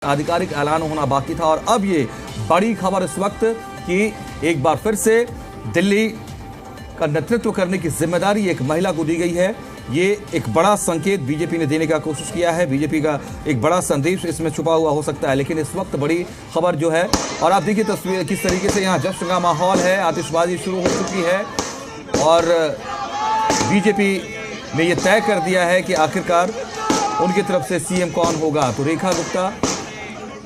आधिकारिक ऐलान होना बाकी था और अब ये बड़ी खबर इस वक्त कि एक बार फिर से दिल्ली का नेतृत्व करने की जिम्मेदारी एक महिला को दी गई है। ये एक बड़ा संकेत बीजेपी ने देने का कोशिश किया है। बीजेपी का एक बड़ा संदेश इसमें छुपा हुआ हो सकता है, लेकिन इस वक्त बड़ी खबर जो है, और आप देखिए तस्वीर किस तरीके से यहाँ जश्न का माहौल है, आतिशबाजी शुरू हो चुकी है और बीजेपी ने यह तय कर दिया है कि आखिरकार उनकी तरफ से सीएम कौन होगा। तो रेखा गुप्ता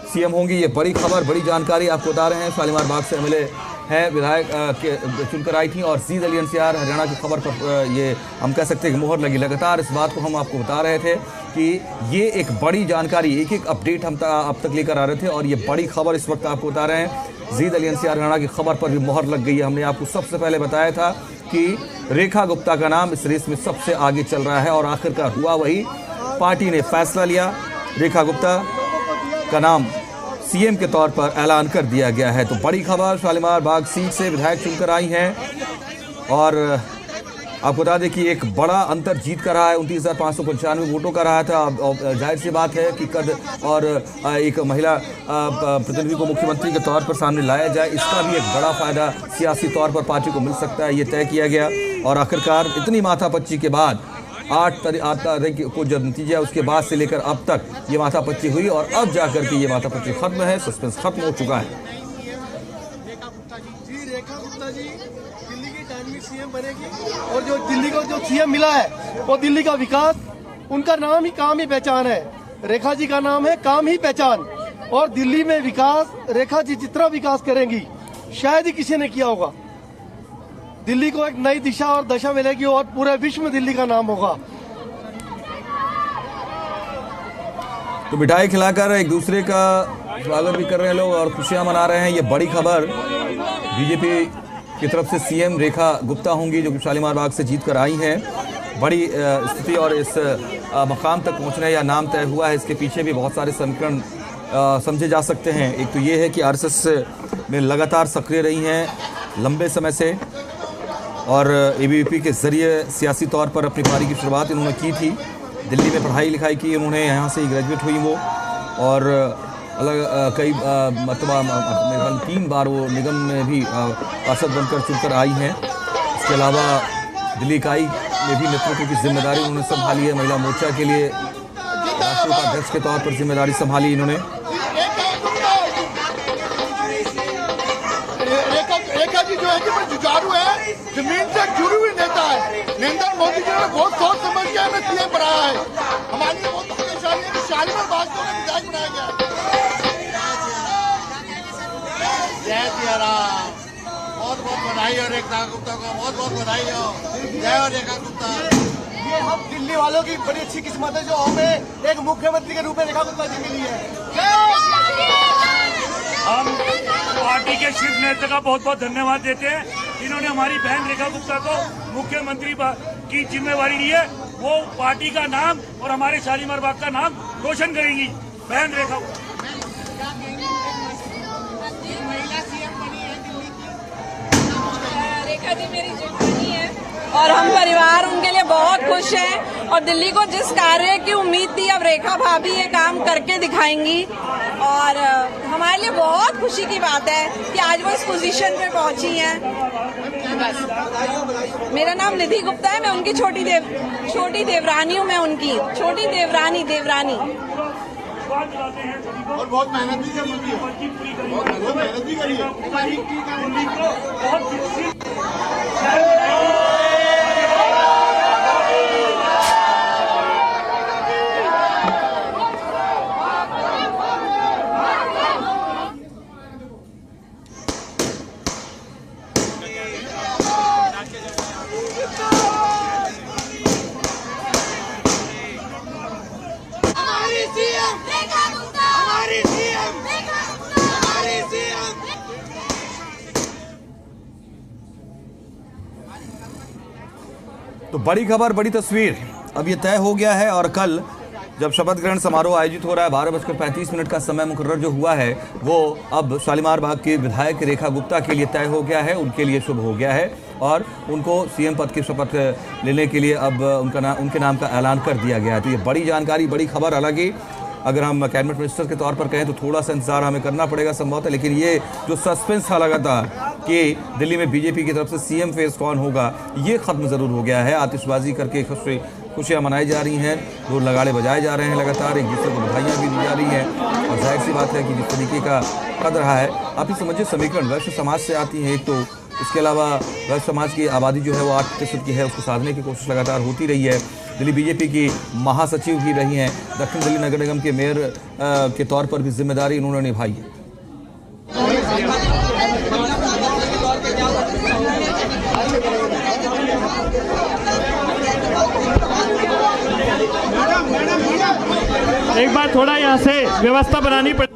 सीएम होंगी, ये बड़ी खबर, बड़ी जानकारी आपको बता रहे हैं। शालीमार बाग से एमएलए हैं, विधायक चुनकर आई थी और जीद अली एनसीआर हरियाणा की खबर पर ये हम कह सकते हैं कि मोहर लगी। लगातार इस बात को हम आपको बता रहे थे कि ये एक बड़ी जानकारी, एक एक अपडेट हम अब तक लेकर आ रहे थे और ये बड़ी खबर इस वक्त आपको बता रहे हैं। जीद अली एनसीआर हरियाणा की खबर पर भी मोहर लग गई है। हमने आपको सबसे पहले बताया था कि रेखा गुप्ता का नाम इस रेस में सबसे आगे चल रहा है और आखिरकार हुआ वही। पार्टी ने फैसला लिया, रेखा गुप्ता का नाम सीएम के तौर पर ऐलान कर दिया गया है। तो बड़ी खबर, शालीमार बाग सीट से विधायक चुनकर आई हैं और आपको बता दें कि एक बड़ा अंतर जीत कर रहा है। 29,595 वोटों का रहा था। जाहिर सी बात है कि कद और एक महिला प्रतिनिधि को मुख्यमंत्री के तौर पर सामने लाया जाए, इसका भी एक बड़ा फायदा सियासी तौर पर पार्टी को मिल सकता है, ये तय किया गया। और आखिरकार इतनी माथापच्ची के बाद 8 तारीख को जब नतीजा उसके बाद से लेकर अब तक ये माथापच्ची हुई और अब जाकर के ये माथापच्ची खत्म है, सस्पेंस खत्म हो चुका है। रेखा गुप्ता जी दिल्ली की डायनेमिक सीएम बनेगी और जो दिल्ली को जो सीएम मिला है वो दिल्ली का विकास, उनका नाम ही काम ही पहचान है। रेखा जी का नाम है काम ही पहचान और दिल्ली में विकास रेखा जी जितना विकास करेंगी शायद ही किसी ने किया होगा। दिल्ली को एक नई दिशा और दशा मिलेगी और पूरे विश्व में दिल्ली का नाम होगा। तो मिठाई खिलाकर एक दूसरे का स्वागत भी कर रहे हैं लोग और खुशियां मना रहे हैं। ये बड़ी खबर, बीजेपी की तरफ से सीएम रेखा गुप्ता होंगी जो कि शालीमार बाग से जीत कर आई हैं। बड़ी स्थिति और इस मकाम तक पहुंचने या नाम तय हुआ है, इसके पीछे भी बहुत सारे समीकरण समझे जा सकते हैं। एक तो ये है कि आरएसएस में लगातार सक्रिय रही हैं लंबे समय से और एबीवीपी के ज़रिए सियासी तौर पर अपनी पारी की शुरुआत इन्होंने की थी। दिल्ली में पढ़ाई लिखाई की इन्होंने, यहाँ से ही ग्रेजुएट हुई वो और अलग कई मतलब 3 बार वो निगम में भी पार्षद बनकर चुनकर आई हैं। इसके अलावा दिल्ली इकाई में भी नेतृत्व की जिम्मेदारी उन्होंने संभाली है। महिला मोर्चा के लिए राष्ट्रीय उपाध्यक्ष के तौर पर जिम्मेदारी संभाली इन्होंने। रेखा जी जो है कि जुझारू है, जमीन से जुड़ी हुई नेता है। नरेंद्र मोदी जी ने बहुत सोच समझ के हमें सीएम बनाया है। हमारी बहुत भाग्यशाली है कि शालीमार बाग को विधायक बनाया गया। जय सिया राम, बहुत बहुत बधाई हो रेखा गुप्ता को, बहुत बहुत बधाई हो। जय हो रेखा गुप्ता। ये हम दिल्ली वालों की बड़ी अच्छी किस्मत है जो हमें एक मुख्यमंत्री के रूप में रेखा गुप्ता जी मिली है। हम पार्टी के शीर्ष नेता का बहुत बहुत धन्यवाद देते हैं, जिन्होंने हमारी बहन रेखा गुप्ता को मुख्यमंत्री की जिम्मेवारी ली है। वो पार्टी का नाम और हमारे शालीमार बाग का नाम रोशन करेंगी। बहन रेखा रेखा जी मेरी जेठानी है और हम परिवार उनके लिए बहुत खुश हैं और दिल्ली को जिस कार्य की उम्मीद थी अब रेखा भाभी ये काम करके दिखाएंगी और हमारे लिए बहुत खुशी की बात है कि आज वो इस पोजीशन पे पहुंची हैं। बस मेरा नाम निधि गुप्ता है, मैं उनकी छोटी देवरानी हूँ, मैं उनकी छोटी देवरानी और बहुत मेहनत भी करी है, बहुत मेहनत भी करी है। तो बड़ी खबर, बड़ी तस्वीर, अब ये तय हो गया है और कल जब शपथ ग्रहण समारोह आयोजित हो रहा है 12:35 का समय मुकर्रर जो हुआ है वो अब शालीमार बाग के विधायक रेखा गुप्ता के लिए तय हो गया है, उनके लिए शुभ हो गया है और उनको सीएम पद की शपथ लेने के लिए अब उनके नाम का ऐलान कर दिया गया है। तो ये बड़ी जानकारी, बड़ी खबर। हालांकि अगर हम कैबिनेट मिनिस्टर के तौर पर कहें तो थोड़ा सा इंतजार हमें करना पड़ेगा संभवतः, लेकिन ये जो सस्पेंस था लगातार कि दिल्ली में बीजेपी की तरफ से सीएम फेस कौन होगा, ये खत्म जरूर हो गया है। आतिशबाजी करके खुशियाँ मनाई जा रही हैं, ढोल लगाड़े बजाए जा रहे हैं लगातार, एक दूसरे को बधाइयाँ भी दी जा रही हैं। और जाहिर सी बात है कि जिस तरीके का कद रहा है, आप ही समझिए समीकरण वैश्य समाज से आती है एक तो, इसके अलावा वैश्य समाज की आबादी जो है वो 8% की है, उसको साधने की कोशिश लगातार होती रही है। दिल्ली बीजेपी की महासचिव भी रही हैं, दक्षिण दिल्ली नगर निगम के मेयर के तौर पर भी जिम्मेदारी इन्होंने निभाई है। एक बार थोड़ा यहाँ से व्यवस्था बनानी पड़ेगी।